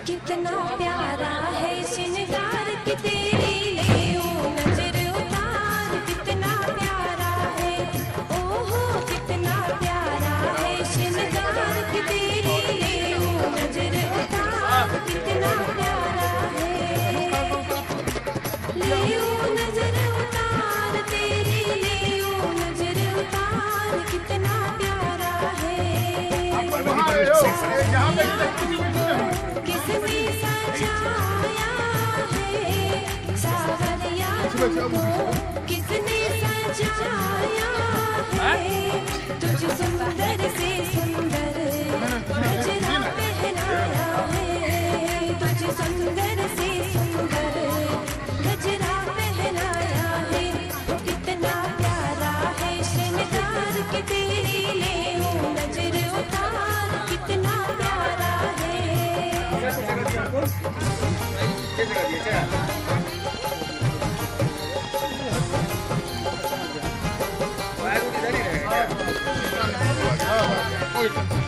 कितना प्यारा है श्रृंगार की तेरी ले नजर उतार, कितना प्यारा है, ओहो कितना प्यारा है श्रृंगार की तेरी ले नजर उतार, कितना प्यारा है, ले नजर उतार तेरी ले नजर उतार, कितना प्यारा है। किसने सजाया है सावरिया तुमको, किसने सजाया है, तुझ सुंदर से सुंदर गजरा पहनाया है, तुझ सुंदर से सुंदर गजरा पहनाया है, कितना प्यारा है श्रृंगार की तेरी ले नजर उतार, कितना प्यारा है। Oye,